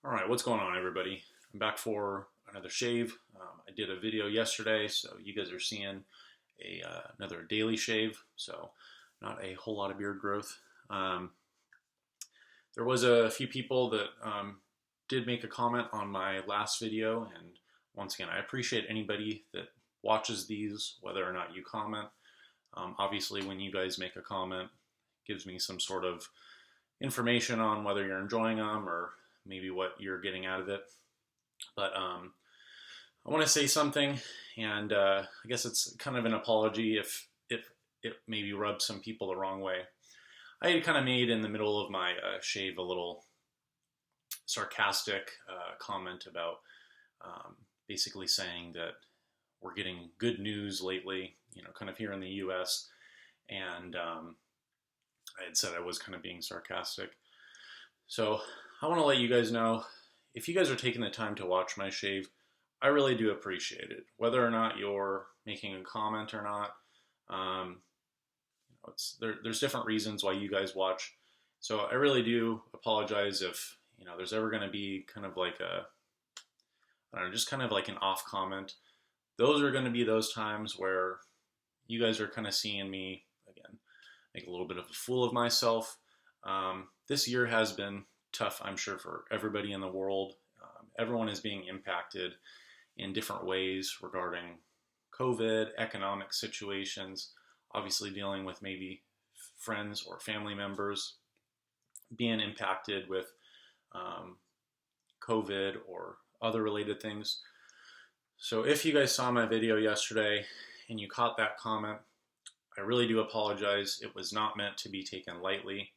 All right, what's going on, everybody? I'm back for another shave. I did a video yesterday, so you guys are seeing another daily shave, so not a whole lot of beard growth. There was a few people that did make a comment on my last video, and once again, I appreciate anybody that watches these, whether or not you comment. Obviously, when you guys make a comment, it gives me some sort of information on whether you're enjoying them or maybe what you're getting out of it. But I want to say something, and I guess it's kind of an apology if it maybe rubbed some people the wrong way. I had kind of made in the middle of my shave a little sarcastic comment about basically saying that we're getting good news lately, kind of here in the US, and I had said I was kind of being sarcastic. So I want to let you guys know, if you guys are taking the time to watch my shave, I really do appreciate it. Whether or not you're making a comment or not, there's different reasons why you guys watch. So I really do apologize if there's ever going to be kind of like just kind of like an off comment. Those are going to be those times where you guys are kind of seeing me again make a little bit of a fool of myself. This year has been tough, I'm sure, for everybody in the world. Everyone is being impacted in different ways regarding COVID, economic situations, obviously dealing with maybe friends or family members being impacted with COVID or other related things. So if you guys saw my video yesterday and you caught that comment, I really do apologize. It was not meant to be taken lightly.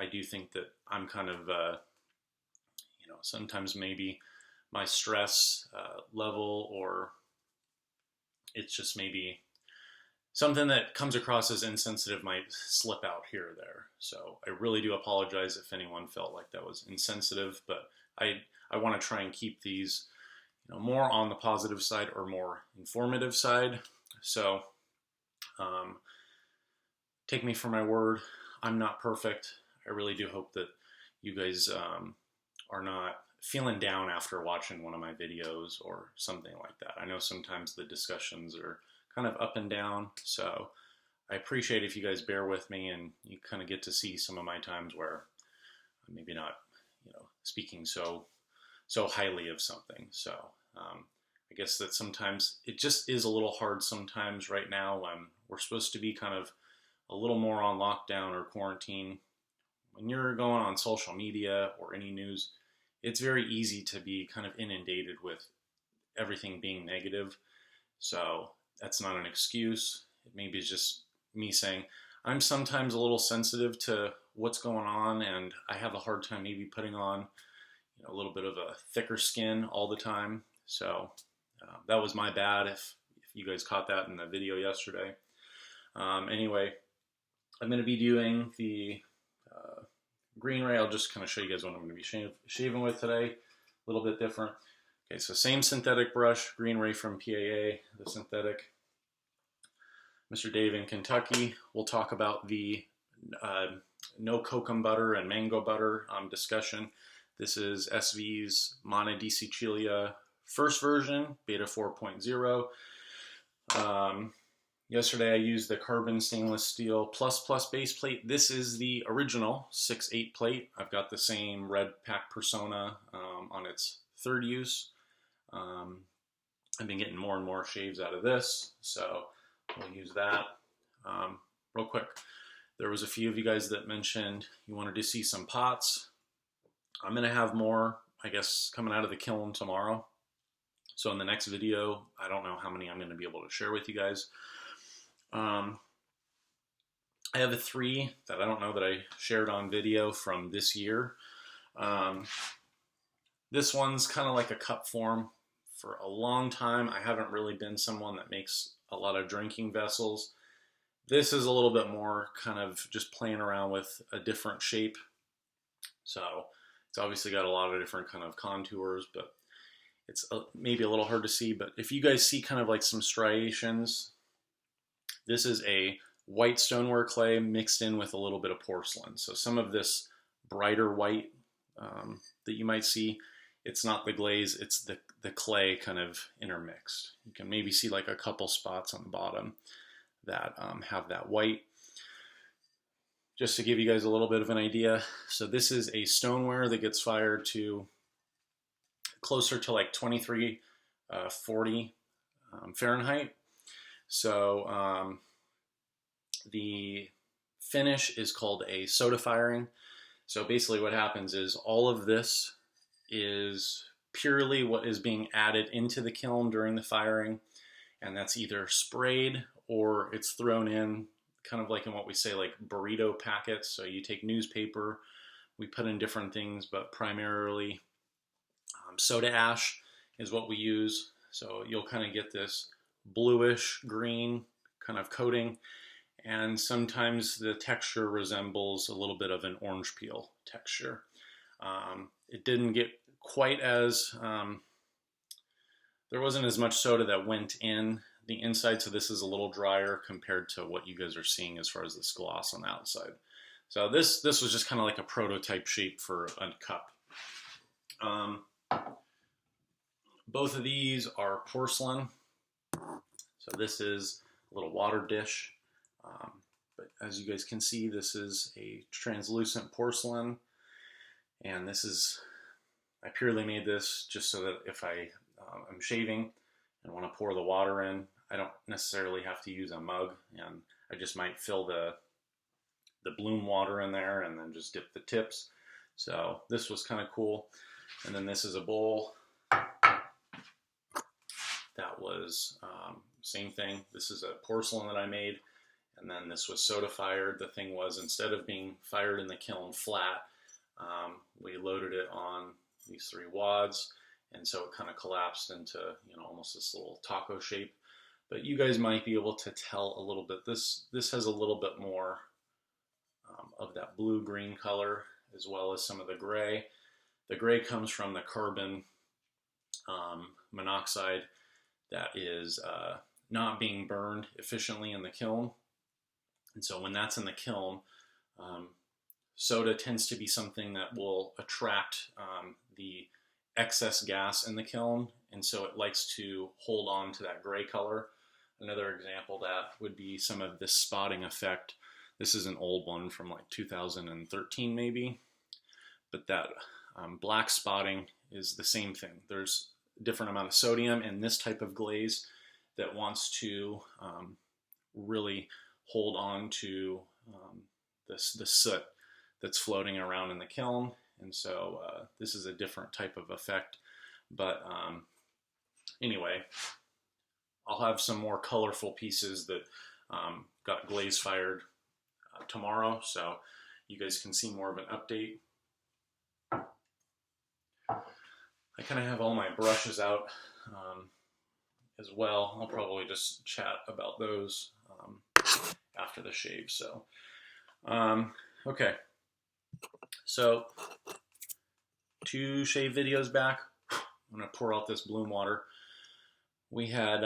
I do think that I'm kind of, sometimes maybe my stress level, or it's just maybe something that comes across as insensitive might slip out here or there. So I really do apologize if anyone felt like that was insensitive, but I want to try and keep these, more on the positive side or more informative side. So take me for my word. I'm not perfect. I really do hope that you guys are not feeling down after watching one of my videos or something like that. I know sometimes the discussions are kind of up and down, so I appreciate if you guys bear with me and you kind of get to see some of my times where I'm maybe not, speaking so highly of something. So I guess that sometimes it just is a little hard sometimes right now when we're supposed to be kind of a little more on lockdown or quarantine. When you're going on social media or any news, it's very easy to be kind of inundated with everything being negative. So that's not an excuse. It maybe is just me saying I'm sometimes a little sensitive to what's going on, and I have a hard time maybe putting on a little bit of a thicker skin all the time. So that was my bad if you guys caught that in the video yesterday. Anyway, I'm going to be doing the green ray. I'll just kind of show you guys what I'm going to be shaving with today. A little bit different. Okay, so same synthetic brush, green ray from PAA, the synthetic. Mr. Dave in Kentucky. We'll talk about the no kokum butter and mango butter discussion. This is SV's Manna di Sicilia first version, beta 4.0. Yesterday I used the carbon stainless steel plus base plate. This is the original 6/8 plate. I've got the same red pack Persona on its third use. I've been getting more and more shaves out of this, so we'll use that. Real quick, there was a few of you guys that mentioned you wanted to see some pots. I'm going to have more, I guess, coming out of the kiln tomorrow. So in the next video, I don't know how many I'm going to be able to share with you guys. I have 3 that I don't know that I shared on video from this year. This one's kind of like a cup form. For a long time, I haven't really been someone that makes a lot of drinking vessels. This is a little bit more kind of just playing around with a different shape. So it's obviously got a lot of different kind of contours, but it's maybe a little hard to see. But if you guys see kind of like some striations, this is a white stoneware clay mixed in with a little bit of porcelain. So some of this brighter white that you might see. It's not the glaze, it's the clay kind of intermixed. You can maybe see like a couple spots on the bottom that have that white. Just to give you guys a little bit of an idea, so this is a stoneware that gets fired to closer to like 2340 Fahrenheit. So the finish is called a soda firing. So basically what happens is all of this is purely what is being added into the kiln during the firing, and that's either sprayed or it's thrown in kind of like in what we say like burrito packets. So you take newspaper, we put in different things, but primarily soda ash is what we use. So you'll kind of get this bluish green kind of coating, and sometimes the texture resembles a little bit of an orange peel texture. It didn't get quite as, there wasn't as much soda that went in the inside, so this is a little drier compared to what you guys are seeing as far as this gloss on the outside. So this was just kind of like a prototype shape for a cup. Both of these are porcelain. So this is a little water dish. But as you guys can see, this is a translucent porcelain. And this is, I purely made this just so that if I am shaving and want to pour the water in, I don't necessarily have to use a mug, and I just might fill the bloom water in there and then just dip the tips. So this was kind of cool. And then this is a bowl. That was same thing. This is a porcelain that I made, and then this was soda fired. The thing was, instead of being fired in the kiln flat, we loaded it on these 3 wads, and so it kind of collapsed into, you know, almost this little taco shape. But you guys might be able to tell a little bit. This has a little bit more of that blue-green color, as well as some of the gray. The gray comes from the carbon monoxide that is not being burned efficiently in the kiln. And so when that's in the kiln, soda tends to be something that will attract the excess gas in the kiln, and so it likes to hold on to that gray color. Another example of that would be some of this spotting effect. This is an old one from like 2013 maybe, but that black spotting is the same thing. There's a different amount of sodium in this type of glaze that wants to really hold on to the soot that's floating around in the kiln. And so this is a different type of effect. But anyway, I'll have some more colorful pieces that got glaze fired tomorrow, so you guys can see more of an update. I kind of have all my brushes out as well. I'll probably just chat about those after the shave. So, okay. So, 2 shave videos back, I'm going to pour out this bloom water. We had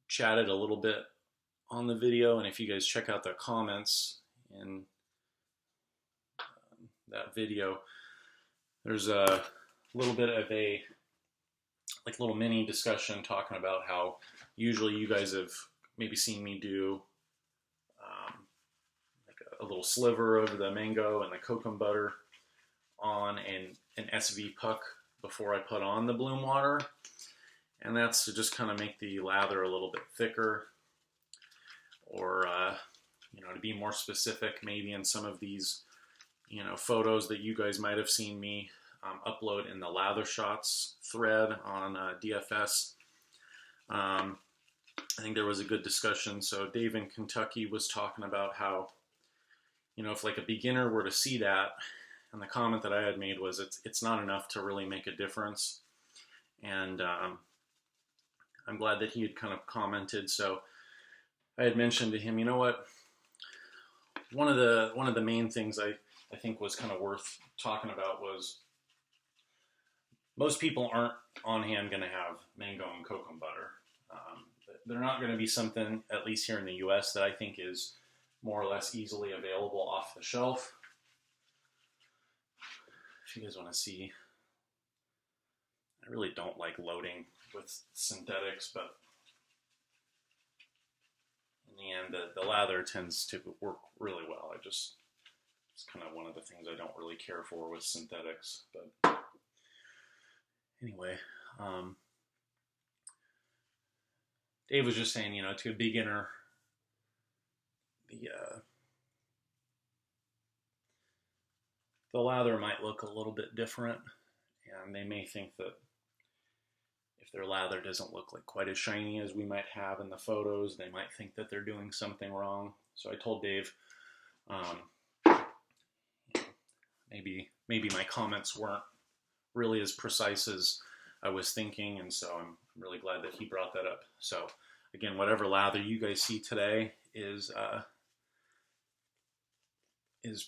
chatted a little bit on the video, and if you guys check out the comments in that video, there's a little bit of a like little mini discussion talking about how usually you guys have maybe seen me do like a little sliver of the mango and the kokum butter on an SV puck before I put on the bloom water, and that's to just kind of make the lather a little bit thicker, or you know, to be more specific, maybe in some of these, you know, photos that you guys might have seen me upload in the lather shots thread on DFS. I think there was a good discussion. So Dave in Kentucky was talking about how, you know, if like a beginner were to see that, and the comment that I had made was it's not enough to really make a difference. And I'm glad that he had kind of commented. So I had mentioned to him, you know what, one of the main things I think was kind of worth talking about was most people aren't on hand going to have mango and kokum butter. They're not going to be something, at least here in the US, that I think is more or less easily available off the shelf. if you guys want to see, I really don't like loading with synthetics, but in the end, the lather tends to work really well. It's kind of one of the things I don't really care for with synthetics. But anyway, Dave was just saying, to a beginner, the lather might look a little bit different, and they may think that if their lather doesn't look like quite as shiny as we might have in the photos, they might think that they're doing something wrong. So I told Dave, maybe my comments weren't really as precise as I was thinking, and so I'm really glad that he brought that up. So again, whatever lather you guys see today is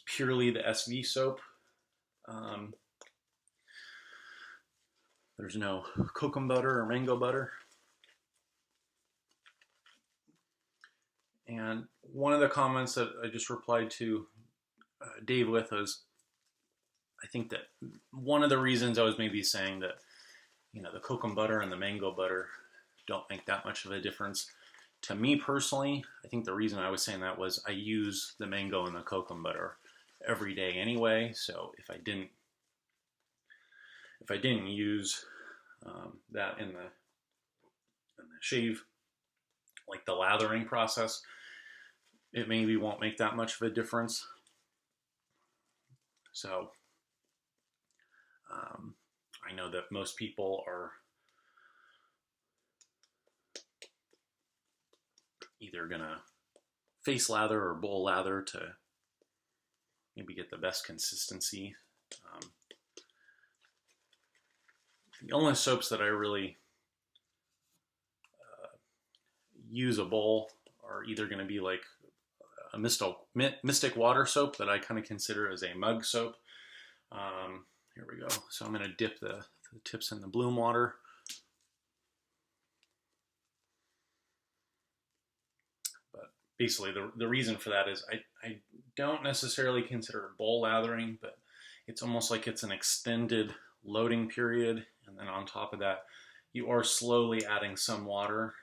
purely the SV soap. There's no kokum butter or mango butter. And one of the comments that I just replied to Dave with was, I think that one of the reasons I was maybe saying that, the kokum butter and the mango butter don't make that much of a difference. To me personally, I think the reason I was saying that was I use the mango and the kokum butter every day anyway. So if I didn't use that in the shave, like the lathering process, it maybe won't make that much of a difference. So I know that most people are either gonna face lather or bowl lather to maybe get the best consistency. The only soaps that I really use a bowl are either going to be like a Mystic water soap that I kind of consider as a mug soap. Here we go. So I'm going to dip the tips in the Bloom water. But basically the reason for that is I don't necessarily consider bowl lathering, but it's almost like it's an extended loading period, and then on top of that you are slowly adding some water.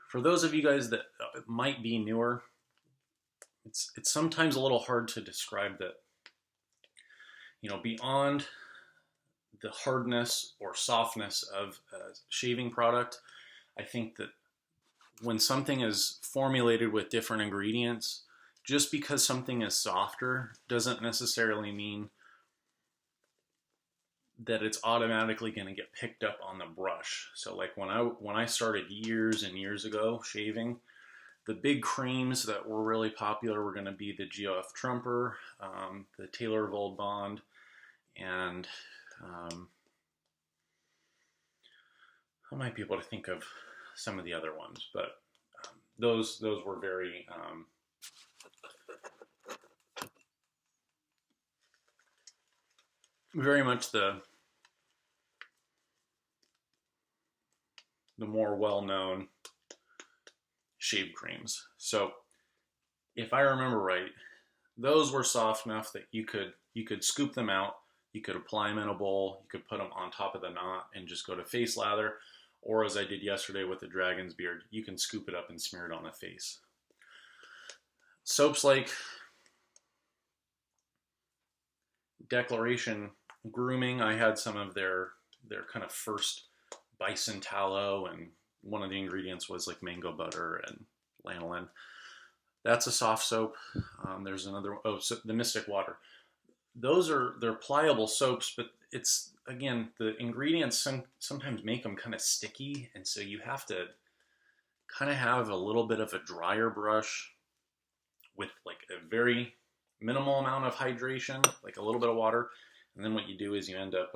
For those of you guys that might be newer, it's sometimes a little hard to describe that, beyond the hardness or softness of a shaving product. I think that when something is formulated with different ingredients, just because something is softer doesn't necessarily mean that it's automatically going to get picked up on the brush. So like when I started years and years ago shaving, the big creams that were really popular were going to be the GOF Trumper, the Taylor Vold Bond, and I might be able to think of some of the other ones, but those were very very much the more well-known shave creams. So if I remember right, those were soft enough that you could scoop them out, you could apply them in a bowl, you could put them on top of the knot and just go to face lather, or as I did yesterday with the Dragon's Beard, you can scoop it up and smear it on the face. Soaps like Declaration Grooming, I had some of their kind of first bison tallow, and one of the ingredients was like mango butter and lanolin. That's a soft soap. There's another one, so the Mystic Water. They're pliable soaps, but it's, again, the ingredients sometimes make them kind of sticky, and so you have to kind of have a little bit of a drier brush with like a very minimal amount of hydration, like a little bit of water, and then what you do is you end up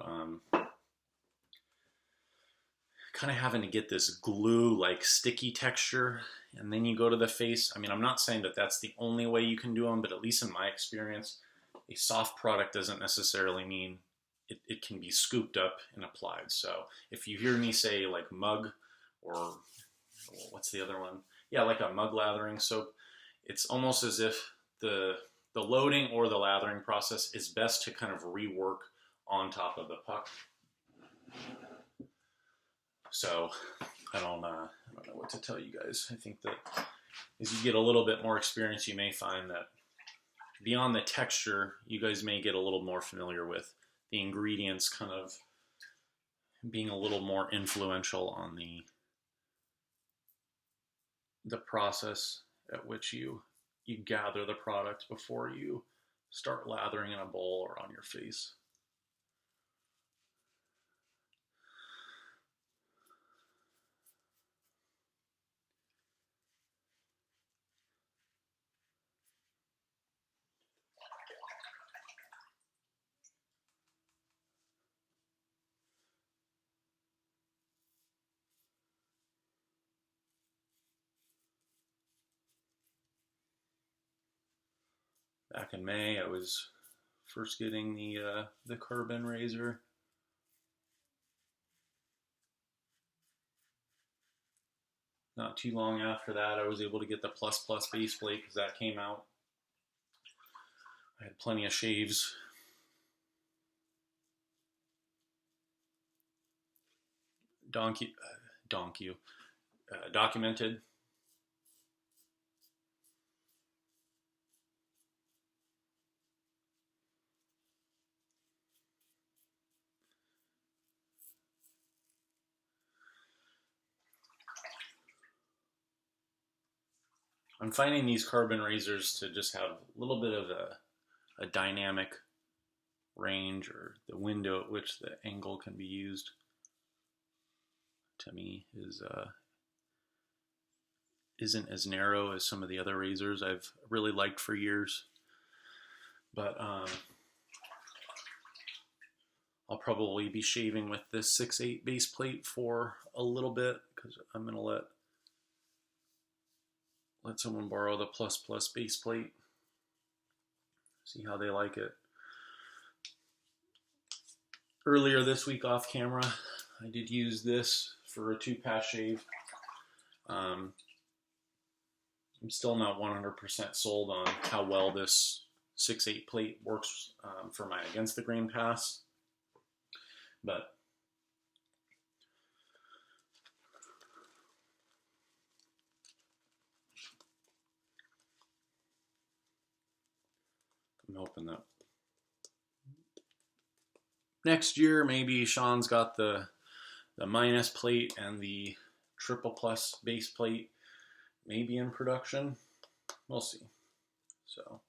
kind of having to get this glue-like sticky texture, and then you go to the face. I mean, I'm not saying that that's the only way you can do them, but at least in my experience, a soft product doesn't necessarily mean it can be scooped up and applied. So if you hear me say like mug, or what's the other one? Yeah, like a mug lathering soap, it's almost as if the the loading or the lathering process is best to kind of rework on top of the puck. So I don't know what to tell you guys. I think that as you get a little bit more experience, you may find that beyond the texture, you guys may get a little more familiar with the ingredients kind of being a little more influential on the process at which you gather the product before you start lathering in a bowl or on your face. Back in May, I was first getting the carbon razor. Not too long after that, I was able to get the Plus base plate because that came out. I had plenty of shaves. Documented. I'm finding these carbon razors to just have a little bit of a dynamic range, or the window at which the angle can be used, to me isn't as narrow as some of the other razors I've really liked for years. But I'll probably be shaving with this 6/8 base plate for a little bit because I'm gonna let someone borrow the Plus base plate, see how they like it. Earlier this week off camera, I did use this for a 2-pass shave. I'm still not 100% sold on how well this 6/8 plate works for my against the grain pass, but I'm hoping that next year maybe Sean's got the minus plate and the triple plus base plate maybe in production. We'll see. So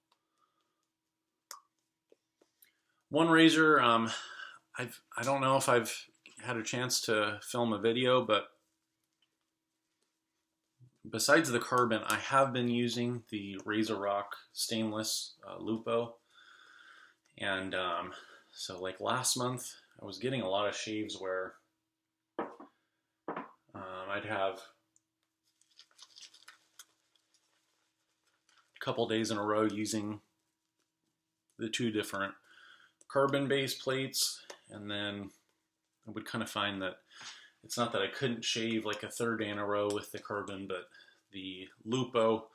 one razor, I don't know if I've had a chance to film a video, but besides the carbon, I have been using the Razor Rock stainless Lupo. And so like last month, I was getting a lot of shaves where I'd have a couple days in a row using the 2 different carbon base plates, and then I would kind of find that it's not that I couldn't shave like a 3rd day in a row with the carbon, but the Lupo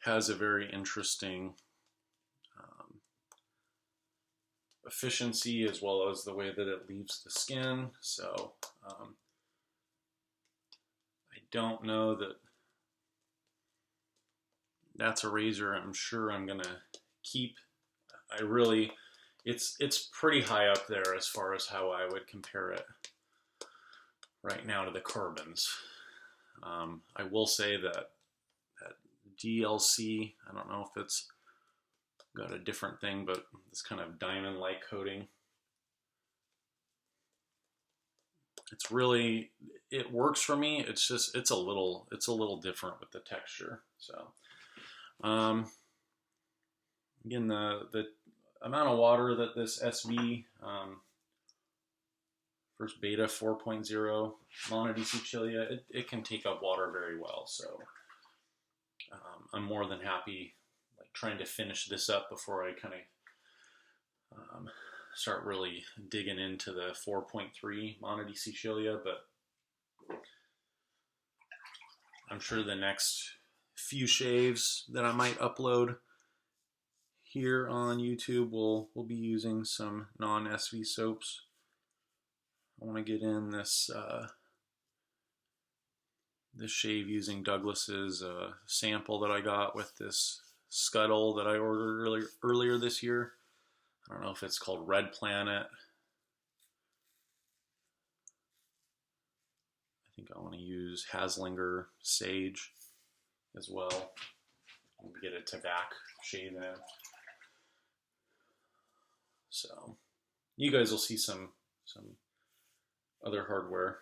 has a very interesting efficiency as well as the way that it leaves the skin. So I don't know that that's a razor I'm sure I'm gonna keep. It's pretty high up there as far as how I would compare it right now to the carbons. I will say that DLC, I don't know if it's got a different thing, but this kind of diamond-like coating, it works for me. It's just it's a little different with the texture. So again, the amount of water that this SV first beta 4.0 Manna Cilia, it can take up water very well. So I'm more than happy trying to finish this up before I kind of start really digging into the 4.3 Manna Cilia, but I'm sure the next few shaves that I might upload here on YouTube, we'll be using some non-SV soaps. I want to get in this this shave using Douglas's sample that I got with this scuttle that I ordered earlier this year. I don't know if it's called Red Planet. I think I want to use Haslinger Sage as well. And get a tobacco shave in. So you guys will see some other hardware.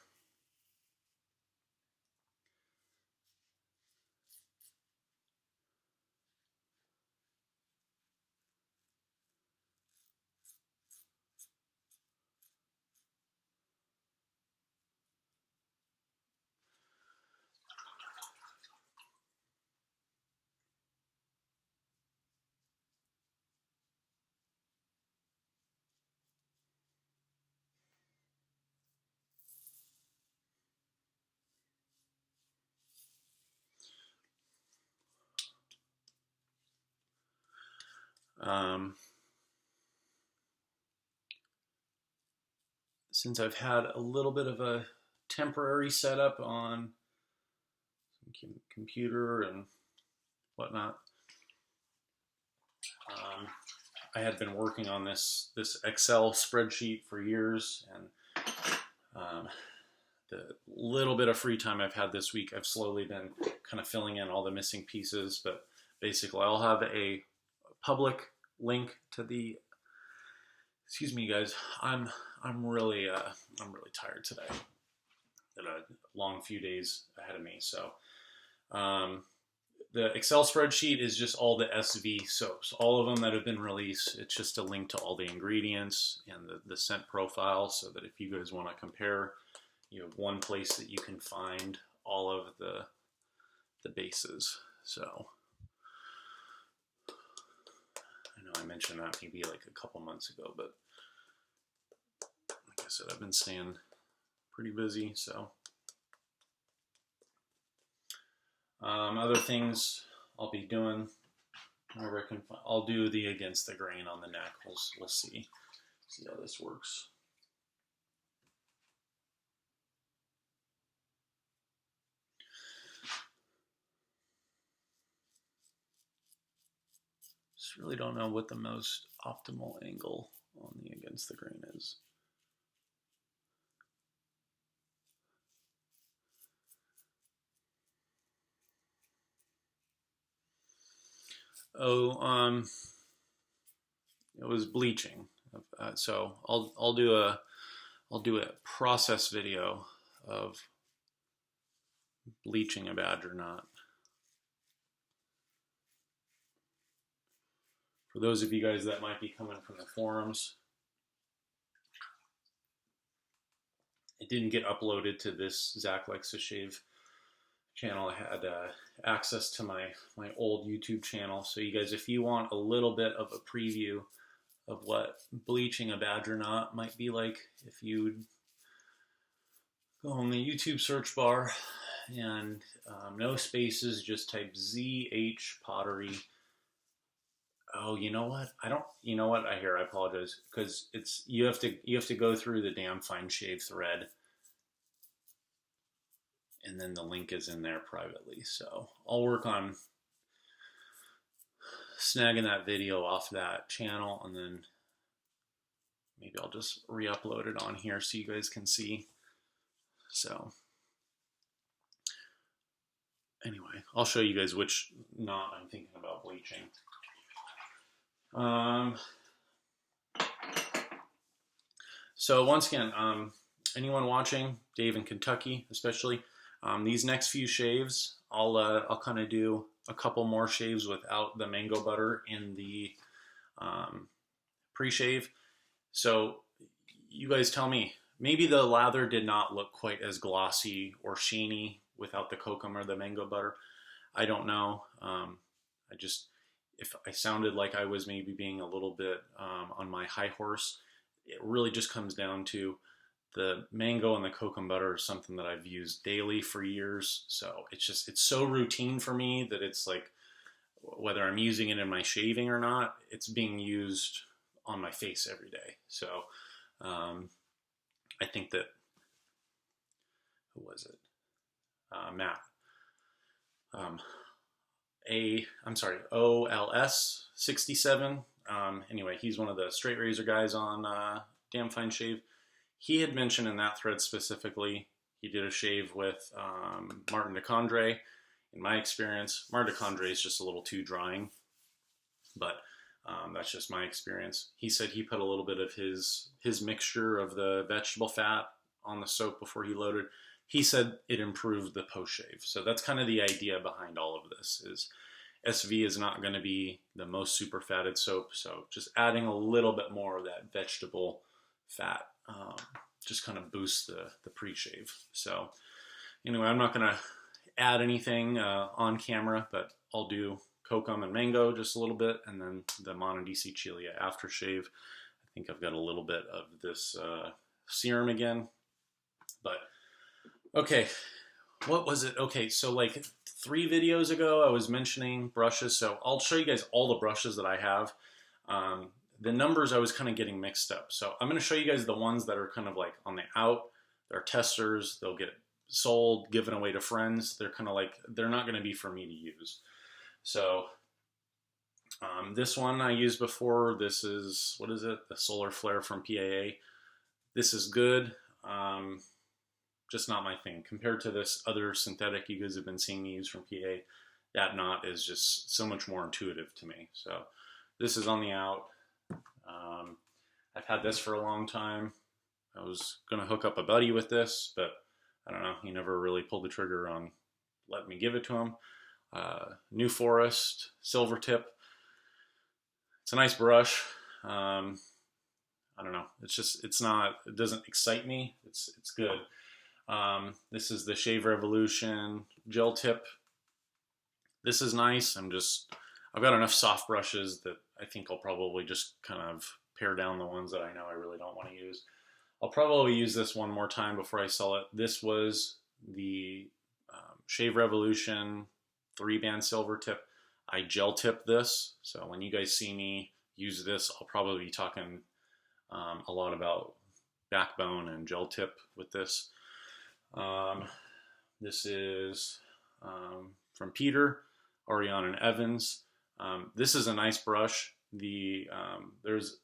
Since I've had a little bit of a temporary setup on some computer and whatnot, I had been working on this Excel spreadsheet for years, and the little bit of free time I've had this week, I've slowly been kind of filling in all the missing pieces. But basically, I'll have a public link to the. Excuse me, guys. I'm really tired today. Got a long few days ahead of me, so the Excel spreadsheet is just all the SV soaps, all of them that have been released. It's just a link to all the ingredients and the scent profile, so that if you guys want to compare, you have one place that you can find all of the bases. So I know I mentioned that maybe like a couple months ago, but like I said, I've been staying pretty busy. So other things I'll be doing, I'll do the against the grain on the neck. We'll see how this works. Just really don't know what the most optimal angle on the against the grain is. Oh, it was bleaching. So I'll do a process video of bleaching a badger knot. For those of you guys that might be coming from the forums, it didn't get uploaded to this Zach Likes to Shave channel. I had access to my old YouTube channel. So you guys, if you want a little bit of a preview of what bleaching a badger knot might be like, if you go on the YouTube search bar and no spaces, just type ZH Pottery. Oh, you know what? You know what? I apologize, because you have to go through the damn fine shave thread, and then the link is in there privately. So I'll work on snagging that video off that channel, and then maybe I'll just re-upload it on here so you guys can see. So anyway, I'll show you guys which knot I'm thinking about bleaching. So once again, anyone watching, Dave in Kentucky especially, these next few shaves, I'll kind of do a couple more shaves without the mango butter in the pre-shave. So you guys tell me, maybe the lather did not look quite as glossy or sheeny without the kokum or the mango butter. I don't know. If I sounded like I was maybe being a little bit on my high horse, it really just comes down to the mango and the kokum butter is something that I've used daily for years. So it's so routine for me that it's like whether I'm using it in my shaving or not, it's being used on my face every day. So I think that, who was it? Matt. I'm sorry, OLS 67. Anyway, he's one of the straight razor guys on Damn Fine Shave. He had mentioned in that thread specifically, he did a shave with Martin DeCondre. In my experience, Martin DeCondre is just a little too drying, but that's just my experience. He said he put a little bit of his mixture of the vegetable fat on the soap before he loaded. He said it improved the post shave. So that's kind of the idea behind all of this. Is SV is not going to be the most super fatted soap, so just adding a little bit more of that vegetable fat just kind of boosts the pre-shave. So anyway, I'm not going to add anything on camera, but I'll do kokum and mango just a little bit, and then the Manna DC Chilia aftershave. I think I've got a little bit of this serum again, but okay, what was it? Okay, so like 3 videos ago, I was mentioning brushes, so I'll show you guys all the brushes that I have. The numbers I was kind of getting mixed up, so I'm going to show you guys the ones that are kind of like on the out. They're testers, they'll get sold, given away to friends. They're kind of like, they're not going to be for me to use. So this one I used before. This is, what is it? The Solar Flare from PAA. This is good. Just not my thing. Compared to this other synthetic you guys have been seeing me use from PA, that knot is just so much more intuitive to me. So this is on the out. I've had this for a long time. I was going to hook up a buddy with this, but I don't know. He never really pulled the trigger on letting me give it to him. New Forest silver tip. It's a nice brush. I don't know. It's just, it's not, it doesn't excite me. It's good. This is the Shave Revolution gel tip. This is nice. I've got enough soft brushes that I think I'll probably just kind of pare down the ones that I know I really don't want to use. I'll probably use this one more time before I sell it. This was the Shave Revolution 3-band silver tip. I gel tip this, so when you guys see me use this, I'll probably be talking a lot about backbone and gel tip with this. This is from Peter, Ariane, and Evans. This is a nice brush. There's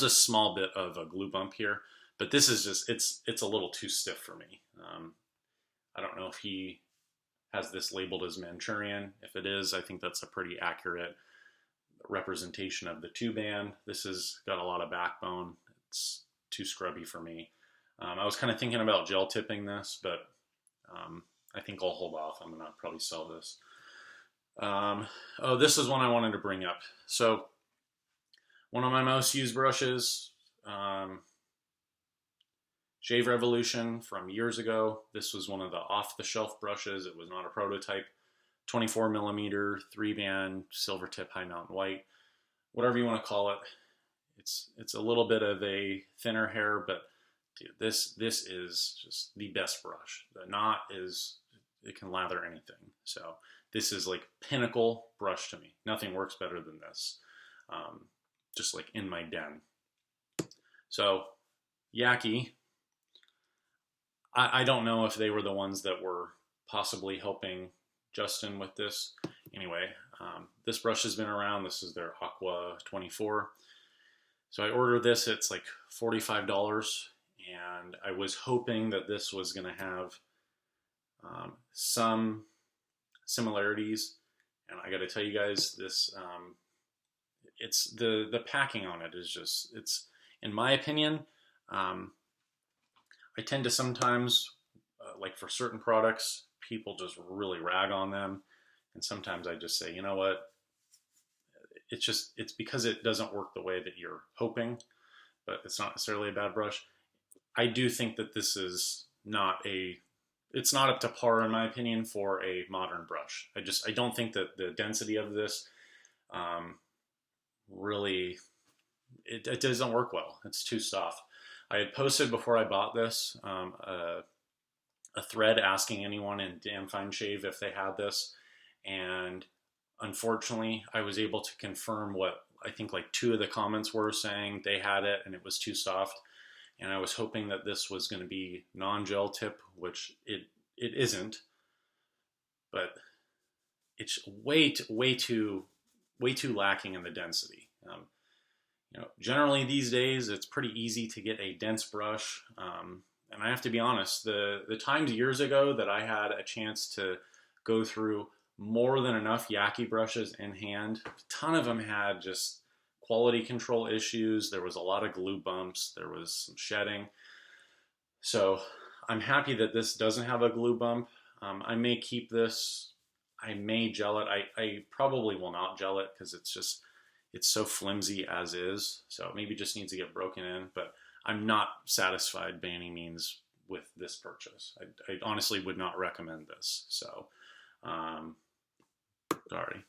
a small bit of a glue bump here, but this is just, it's a little too stiff for me. I don't know if he has this labeled as Manchurian. If it is, I think that's a pretty accurate representation of the 2-band. This has got a lot of backbone. It's too scrubby for me. I was kind of thinking about gel tipping this, but I think I'll hold off. I'm gonna probably sell this. Oh, this is one I wanted to bring up. So one of my most used brushes, Shave Revolution from years ago. This was one of the off-the-shelf brushes. It was not a prototype. 24 millimeter, 3-band, silver tip, high mountain white, whatever you want to call it. It's a little bit of a thinner hair, but dude, this is just the best brush. The knot is, it can lather anything. So this is like pinnacle brush to me. Nothing works better than this. Just like in my den. So Yaki, I don't know if they were the ones that were possibly helping Justin with this. Anyway, this brush has been around. This is their Aqua 24. So I ordered this. It's like $45. And I was hoping that this was going to have some similarities. And I got to tell you guys, this it's the packing on it is just, it's, in my opinion, I tend to sometimes, like for certain products, people just really rag on them. And sometimes I just say, you know what, it's because it doesn't work the way that you're hoping, but it's not necessarily a bad brush. I do think that this is it's not up to par in my opinion for a modern brush. I don't think that the density of this really, it doesn't work well. It's too soft. I had posted before I bought this a thread asking anyone in Damn Fine Shave if they had this, and unfortunately, I was able to confirm what I think like 2 of the comments were saying they had it and it was too soft. And I was hoping that this was going to be non-gel tip, which it isn't, but it's way too lacking in the density. Generally these days it's pretty easy to get a dense brush. And I have to be honest, the times years ago that I had a chance to go through more than enough Yaki brushes in hand, a ton of them had just quality control issues. There was a lot of glue bumps. There was some shedding. So I'm happy that this doesn't have a glue bump. I may keep this. I may gel it. I probably will not gel it because it's so flimsy as is. So maybe it just needs to get broken in. But I'm not satisfied by any means with this purchase. I honestly would not recommend this. So, sorry.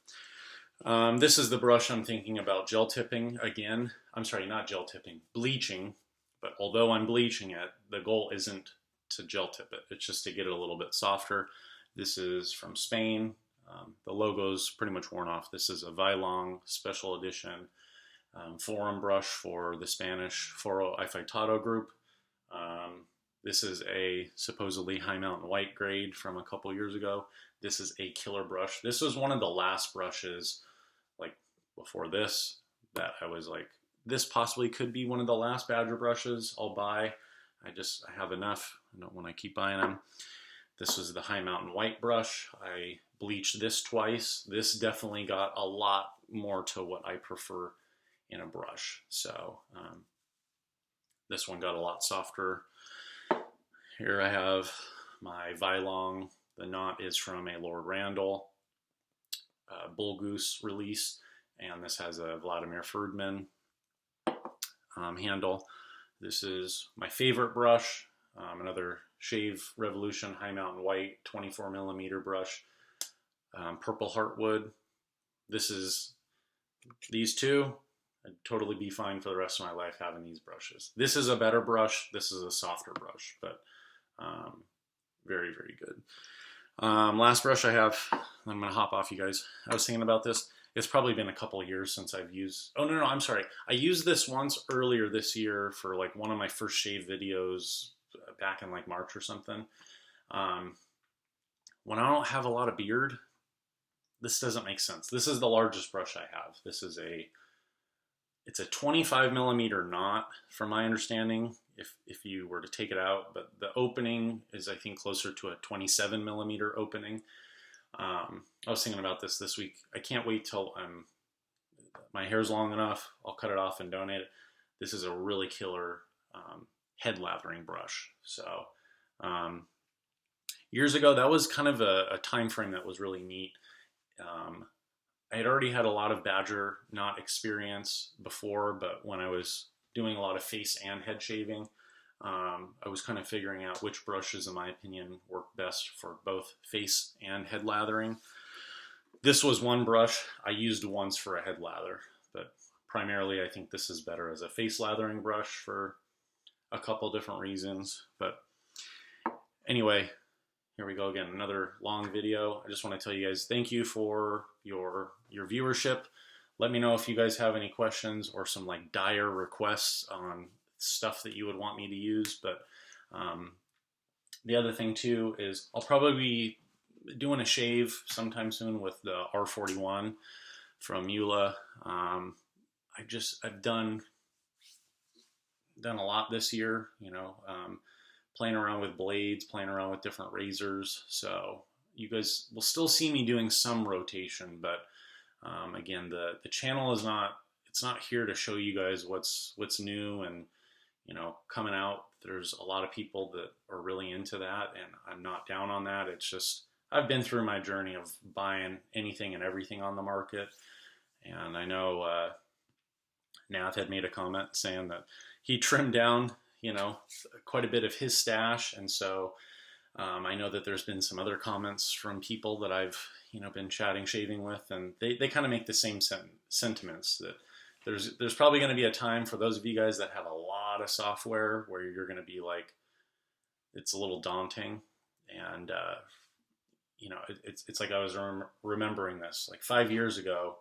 This is the brush I'm thinking about gel tipping again. I'm sorry, not gel tipping, bleaching. But although I'm bleaching it, the goal isn't to gel tip it. It's just to get it a little bit softer. This is from Spain. The logo's pretty much worn off. This is a Vilong special edition forum brush for the Spanish Foro Afeitado group. This is a supposedly High Mountain White grade from a couple years ago. This is a killer brush. This was one of the last brushes, like before this, that I was like, this possibly could be one of the last Badger brushes I'll buy. I have enough. I don't want to keep buying them. This was the High Mountain White brush. I bleached this twice. This definitely got a lot more to what I prefer in a brush. So this one got a lot softer. Here I have my Vilong. The knot is from a Lord Randall Bull Goose release, and this has a Vladimir Ferdman handle. This is my favorite brush, another Shave Revolution High Mountain White 24 millimeter brush, Purple Heartwood. These two, I'd totally be fine for the rest of my life having these brushes. This is a better brush. This is a softer brush, but very, very good. Last brush I have, I'm going to hop off, you guys. I was thinking about this. It's probably been a couple of years since I've used, oh no, I'm sorry. I used this once earlier this year for like one of my first shave videos back in like March or something. When I don't have a lot of beard, this doesn't make sense. This is the largest brush I have. It's a 25 millimeter knot from my understanding, if you were to take it out, but the opening is I think closer to a 27 millimeter opening. I was thinking about this week. I can't wait till my hair's long enough. I'll cut it off and donate it. This is a really killer head lathering brush. So years ago, that was kind of a time frame that was really neat. I had already had a lot of Badger knot experience before, but when I was doing a lot of face and head shaving, I was kind of figuring out which brushes, in my opinion, work best for both face and head lathering. This was one brush I used once for a head lather, but primarily I think this is better as a face lathering brush for a couple different reasons. But anyway, here we go again, another long video. I just want to tell you guys thank you for your viewership. Let me know if you guys have any questions or some like dire requests on stuff that you would want me to use. But the other thing too is I'll probably be doing a shave sometime soon with the R41 from Eula. I've done a lot this year, playing around with blades, playing around with different razors. So you guys will still see me doing some rotation, but again, the channel is not here to show you guys what's new and coming out. There's a lot of people that are really into that, and I'm not down on that. It's just I've been through my journey of buying anything and everything on the market, and I know Nath had made a comment saying that he trimmed down quite a bit of his stash, and so I know that there's been some other comments from people that I've been shaving with, and they kind of make the same sentiments that there's probably going to be a time for those of you guys that have a lot of software where you're going to be like, it's a little daunting, and you know, it's like I was remembering this like 5 years ago.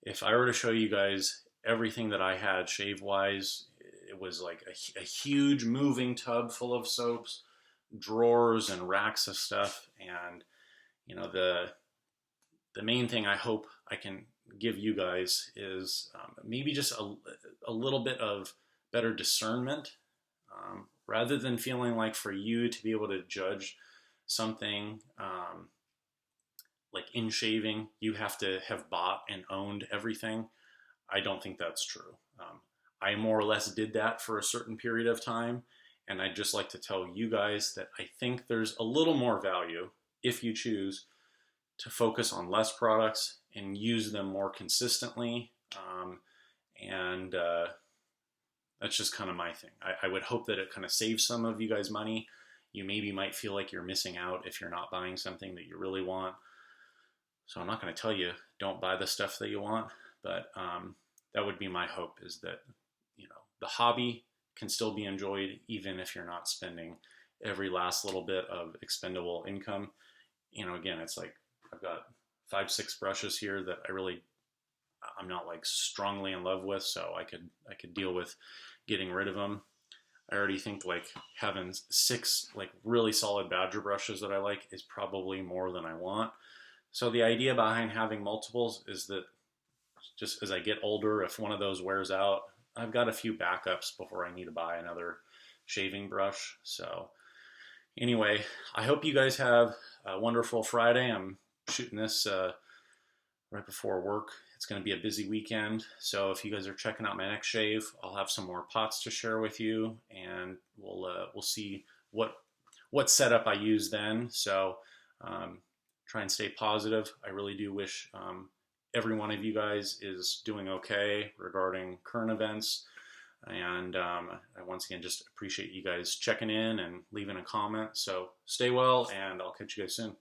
If I were to show you guys everything that I had shave wise, it was like a huge moving tub full of soaps, drawers and racks of stuff. And you know, the main thing I hope I can give you guys is maybe just a little bit of better discernment, rather than feeling like for you to be able to judge something, like in shaving, you have to have bought and owned everything. I don't think that's true. I more or less did that for a certain period of time. And I'd just like to tell you guys that I think there's a little more value if you choose to focus on less products and use them more consistently. And that's just kind of my thing. I would hope that it kind of saves some of you guys money. You maybe might feel like you're missing out if you're not buying something that you really want. So I'm not going to tell you don't buy the stuff that you want, but that would be my hope, is that, you know, the hobby can still be enjoyed even if you're not spending every last little bit of expendable income. You know, again, it's like I've got 5-6 brushes here that I'm not like strongly in love with, so I could deal with getting rid of them. I already think like having 6 like really solid Badger brushes that I like is probably more than I want. So the idea behind having multiples is that just as I get older, if one of those wears out, I've got a few backups before I need to buy another shaving brush. So anyway, I hope you guys have a wonderful Friday. I'm shooting this right before work. It's going to be a busy weekend. So if you guys are checking out my next shave, I'll have some more pots to share with you, and we'll see what setup I use then. So try and stay positive. I really do wish every one of you guys is doing okay regarding current events. And I once again just appreciate you guys checking in and leaving a comment. So stay well, and I'll catch you guys soon.